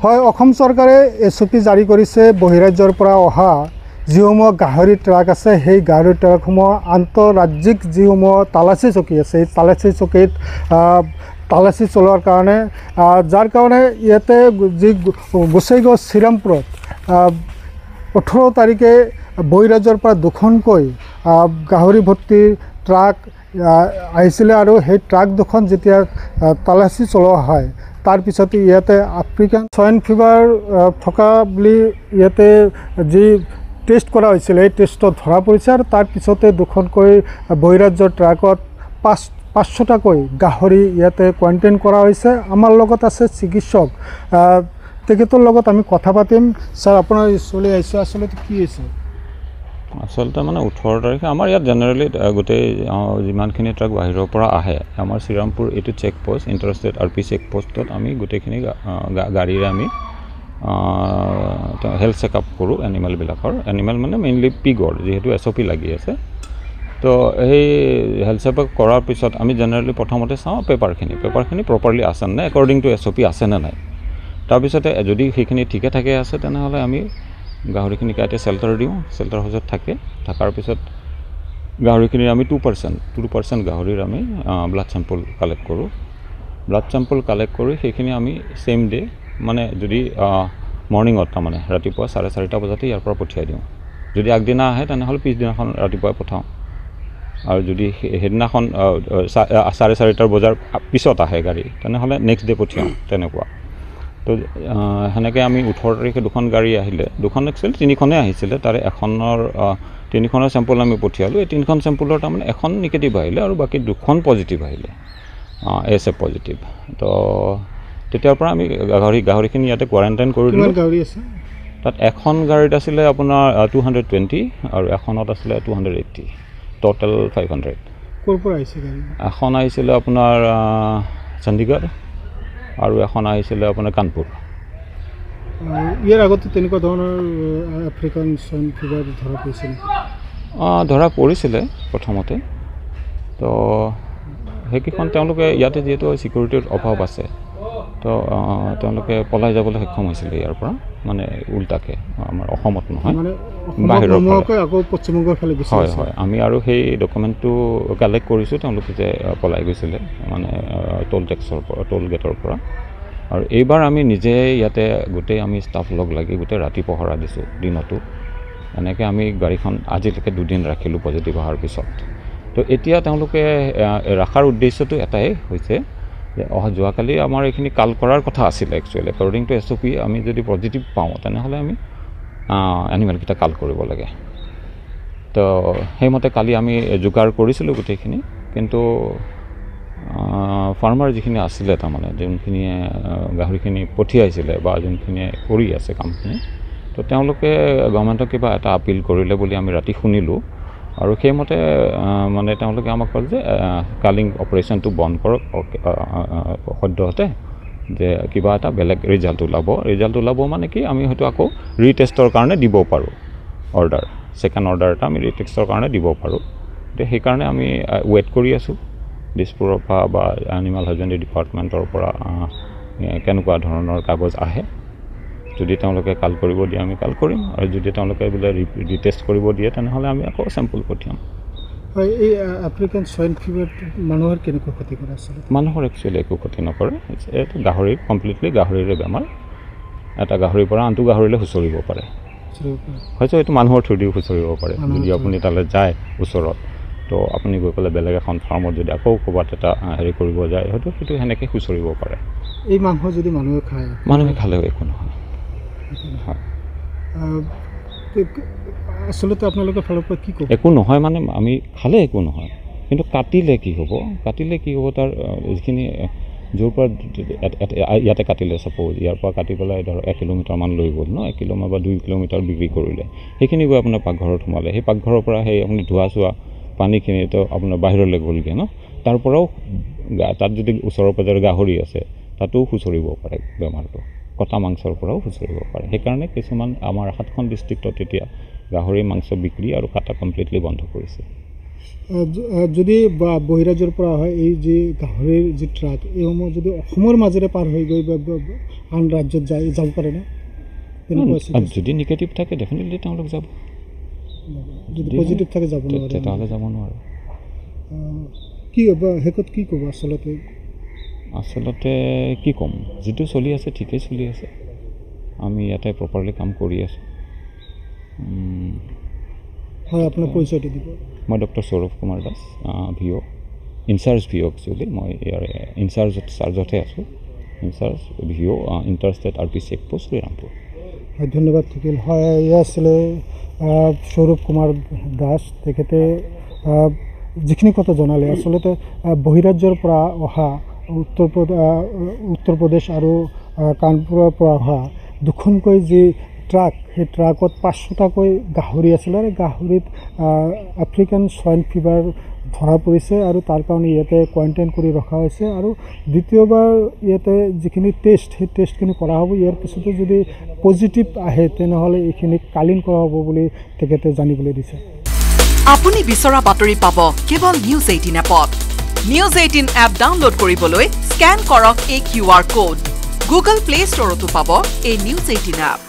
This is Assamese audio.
হয় অসম চৰকাৰে SOP জাৰি কৰিছে বহিৰাজ্যৰ পৰা অহা যিসমূহ গাহৰি ট্ৰাক আছে সেই গাহৰি ট্ৰাকসমূহ আন্তঃৰাজ্যিক যিসমূহ তালাচী চকী আছে এই তালাচী চকীত তালাচী চলোৱাৰ কাৰণে যাৰ কাৰণে ইয়াতে যি গোসাইগাঁও শ্ৰীৰামপুৰত 18 তাৰিখে বহিৰাজ্যৰ পৰা দুখনকৈ গাহৰি ভৰ্তি ট্ৰাক আহিছিলে আৰু সেই ট্ৰাক দুখন যেতিয়া তালাচী চলোৱা হয় তাৰ পিছতে ইয়াতে আফ্ৰিকান সোয়াইন ফিভাৰ থকা বুলি ইয়াতে যি টেষ্ট কৰা হৈছিল এই টেষ্টত ধৰা পৰিছে আৰু তাৰ পিছতে দুখনকৈ বহিৰাজ্যৰ ট্ৰাকত 500টাকৈ গাহৰি ইয়াতে কোৱাৰেণ্টাইন কৰা হৈছে। আমাৰ লগত আছে চিকিৎসক, তেখেতৰ লগত আমি কথা পাতিম। ছাৰ আপোনাৰ চলি আহিছে আচলতে কি হৈছে? আচলতে মানে 18 তাৰিখে আমাৰ ইয়াত জেনেৰেলি গোটেই যিমানখিনি ট্ৰাক বাহিৰৰ পৰা আহে আমাৰ শ্ৰীৰামপুৰ এইটো চেকপোষ্ট ইণ্টাৰষ্টেট RP চেকপোষ্টত আমি গোটেইখিনি গাড়ীৰে আমি হেল্থ চেকআপ কৰোঁ এনিমেলবিলাকৰ। এনিমেল মানে মেইনলি পিগৰ যিহেতু SOP লাগি আছে। তো সেই হেল্থ চেকআপ কৰাৰ পিছত আমি জেনেৰেলি প্ৰথমতে চাওঁ পেপাৰখিনি প্ৰপাৰলি আছে নে একৰ্ডিং টু SOP আছে নে নাই। তাৰপিছতে যদি সেইখিনি ঠিকে থাকে আছে তেনেহ'লে আমি গাহৰিখিনিক ইয়াতে চেল্টাৰ দিওঁ। চেল্টাৰ হাউচত থকাৰ পিছত গাহৰিখিনিৰ আমি 2% গাহৰিৰ আমি ব্লাড চেম্পল কালেক্ট কৰোঁ। ব্লাড চেম্পল কালেক্ট কৰি সেইখিনি আমি ছেইম ডে মানে যদি মৰ্ণিঙত তাৰমানে ৰাতিপুৱা 4:30 বজাতে ইয়াৰ পৰা পঠিয়াই দিওঁ। যদি আগদিনা আহে তেনেহ'লে পিছদিনাখন ৰাতিপুৱাই পঠাওঁ আৰু যদি সেইদিনাখন 4:30 বজাৰ পিছত আহে গাড়ী তেনেহ'লে নেক্সট ডে পঠিয়াওঁ তেনেকুৱা। তো সেনেকৈ আমি 18 তাৰিখে দুখন গাড়ী আহিলে, দুখন একচুৱেলি 3খনে আহিছিলে, তাৰে এখনৰ 3খনৰ চেম্পল আমি পঠিয়ালোঁ। এই 3খন চেম্পলৰ তাৰমানে এখন নিগেটিভ আহিলে আৰু বাকী 2খন পজিটিভ আহিলে ASF পজিটিভ। তো তেতিয়াৰ পৰা আমি গাহৰিখিনি ইয়াতে কোৱাৰেণ্টাইন কৰি দিলোঁ। গাহৰি আছে তাত এখন গাড়ীত আছিলে আপোনাৰ 220 আৰু এখনত আছিলে 280, টোটেল 500। ক'ৰ পৰা আহিছে গাড়ী? এখন আহিছিলে আপোনাৰ চণ্ডীগড় আৰু এখন আহিছিলে আপোনাৰ কানপুৰ। ইয়াৰ আগতে তেনেকুৱা ধৰণৰ আফ্ৰিকান সোয়াইন ফিভাৰ ধৰা পৰিছিল? ধৰা পৰিছিলে প্ৰথমতে। তো সেইকেইখন তেওঁলোকে ইয়াতে যিহেতু ছিকিউৰিটিৰ অভাৱ আছে তো তেওঁলোকে পলাই যাবলৈ সক্ষম হৈছিলে ইয়াৰ পৰা, মানে উল্টাকে আমাৰ অসমত নহয় বাহিৰৰ পৰা আকৌ পশ্চিমবংগৰ ফালে গৈছে। হয় আমি আৰু সেই ডকুমেণ্টটো কালেক্ট কৰিছোঁ তেওঁলোকে যে পলাই গৈছিলে মানে টোল গেটৰ পৰা। আৰু এইবাৰ আমি নিজে ইয়াতে গোটেই আমি ষ্টাফ লগ লাগি গোটেই ৰাতি পহৰা দিছোঁ দিনতো। এনেকৈ আমি গাড়ীখন আজিলৈকে 2 দিন ৰাখিলোঁ পজিটিভ অহাৰ পিছত। তো এতিয়া তেওঁলোকে ৰখাৰ উদ্দেশ্যটো এটাই হৈছে যে যোৱাকালি আমাৰ এইখিনি কাল কৰাৰ কথা আছিলে একচুৱেলি একৰ্ডিং টু SOP। আমি যদি পজিটিভ পাওঁ তেনেহ'লে আমি এনিমেলকেইটা কাল কৰিব লাগে। তো সেইমতে কালি আমি যোগাৰ কৰিছিলোঁ গোটেইখিনি, কিন্তু ফাৰ্মাৰ যিখিনি আছিলে তাৰমানে যোনখিনিয়ে গাহৰিখিনি পঠিয়াইছিলে বা যোনখিনিয়ে কৰি আছে কামখিনি, তো তেওঁলোকে গভৰ্ণমেণ্টক কিবা এটা আপিল কৰিলে বুলি আমি ৰাতি শুনিলোঁ। আৰু সেইমতে মানে তেওঁলোকে আমাক ক'লে যে কালিং অপাৰেশ্যনটো বন্ধ কৰক সদ্যহতে, যে কিবা এটা বেলেগ ৰিজাল্ট ওলাব মানে কি আমি হয়তো আকৌ ৰিটেষ্টৰ কাৰণে দিব পাৰোঁ অৰ্ডাৰ, ছেকেণ্ড অৰ্ডাৰ এটা আমি ৰিটেষ্টৰ কাৰণে দিব পাৰোঁ। গতিকে সেইকাৰণে আমি ৱেইট কৰি আছোঁ দিছপুৰৰ পৰা বা এনিমেল হাজবেণ্ডাৰী ডিপাৰ্টমেণ্টৰ পৰা কেনেকুৱা ধৰণৰ কাগজ আহে। যদি তেওঁলোকে কাল কৰিব দিয়ে আমি কাল কৰিম, আৰু যদি তেওঁলোকে বোলে ৰিটেষ্ট কৰিব দিয়ে তেনেহ'লে আমি আকৌ চেম্পল পঠিয়াম। হয়, এই আফ্ৰিকান সোয়াইন ফিভাৰ মানুহৰ কেনেকুৱা ক্ষতি কৰে? আচলতে মানুহৰ একচুৱেলি একো ক্ষতি নকৰে। এইটো গাহৰি কমপ্লিটলি গাহৰিৰে বেমাৰ। এটা গাহৰিৰ পৰা আনটো গাহৰিলৈ খুচৰিব পাৰে। হয়তো এইটো মানুহৰ থ্ৰুদিও খুচৰিব পাৰে। যদি আপুনি তালৈ যায় ওচৰত, তো আপুনি গৈ পেলাই বেলেগ এখন ফাৰ্মত যদি আকৌ ক'ৰবাত এটা হেৰি কৰিব যায় হয়তো সেইটো সেনেকৈ খুচৰিব পাৰে। এই মাংস যদি মানুহে খালেও একো নহয়। হয়, আচলতে আপোনালোকৰ ফালৰ পৰা কি ক'ব? একো নহয় মানে আমি খালে একো নহয়, কিন্তু কাটিলে কি হ'ব তাৰ যিখিনি য'ৰ পৰা ইয়াতে কাটিলে চাপ'জ ইয়াৰ পৰা কাটি পেলাই ধৰক 1 কিলোমিটাৰমান লৈ গ'ল ন, 1 কিলোমিটাৰ বা 2 কিলোমিটাৰ বিক্ৰী কৰিলে, সেইখিনি গৈ আপোনাৰ পাকঘৰত সোমালে। সেই পাকঘৰৰ পৰা সেই আপুনি ধোৱা চোৱা পানীখিনিতো আপোনাৰ বাহিৰলৈ গ'লগৈ ন, তাৰ পৰাও তাত যদি ওচৰৰ পাজৰে গাহৰি আছে তাতো খুচৰিব পাৰে বেমাৰটো, কটা মাংসৰ পৰাও খুচৰিব পাৰে। সেইকাৰণে কিছুমান আমাৰ 7খন ডিষ্ট্ৰিক্টত এতিয়া গাহৰি মাংস বিক্ৰী আৰু কাটা কমপ্লিটলি বন্ধ কৰিছে। যদি বহিৰাজ্যৰ পৰা হয় এই যে গাহৰিৰ যি ট্ৰাক এইসমূহ যদি অসমৰ মাজেৰে পাৰ হৈ গৈ আন ৰাজ্যত যাব পাৰেনে? যদি নিগেটিভ থাকে ডেফিনেটলি তেওঁলোক যাব, যদি পজিটিভ থাকে যাব নোৱাৰে, তেতিয়াহ'লে যাব নোৱাৰে। কি শেষত কি ক'ব? আচলতে কি ক'ম, যিটো চলি আছে ঠিকেই চলি আছে, আমি ইয়াতে প্ৰপাৰলি কাম কৰি আছোঁ। হয়, আপোনাৰ পৰিচয়টো দিব। মই doctor Saurabh Kumar Das, VO' in charge VO' actually, মই ইয়াৰ চাৰ্জতহে আছোঁ, in charge VO' interstate RP check post Srirampur. হয়, ধন্যবাদ থাকিল। হয়, এয়া আছিলে সৌৰভ কুমাৰ দাস। তেখেতে যিখিনি কথা জনালে, আচলতে বহিৰাজ্যৰ পৰা অহা উত্তৰ প্ৰদেশ আৰু কানপুৰৰ পৰা অহা দুখনকৈ যি ট্ৰাক, সেই ট্ৰাকত 500টাকৈ গাহৰি আছিলে আৰু গাহৰিত আফ্ৰিকান সোয়াইন ফিভাৰ ধৰা পৰিছে আৰু তাৰ কাৰণে ইয়াতে কোৱাৰেণ্টাইন কৰি ৰখা হৈছে। আৰু দ্বিতীয়বাৰ ইয়াতে যিখিনি টেষ্ট, সেই টেষ্টখিনি কৰা হ'ব। ইয়াৰ পিছতে যদি পজিটিভ আহে তেনেহ'লে এইখিনি কালীন কৰা হ'ব বুলি তেখেতে জানিবলৈ দিছে। আপুনি বিচৰা বাতৰি পাব কেৱল নিউজ 18 এপত। নিউজ 18 এপ ডাউনলোড কৰিবলৈ স্কেন কৰক এই QR কোড। গুগল প্লে ষ্টৰতো পাব এই নিউজ 18 এপ।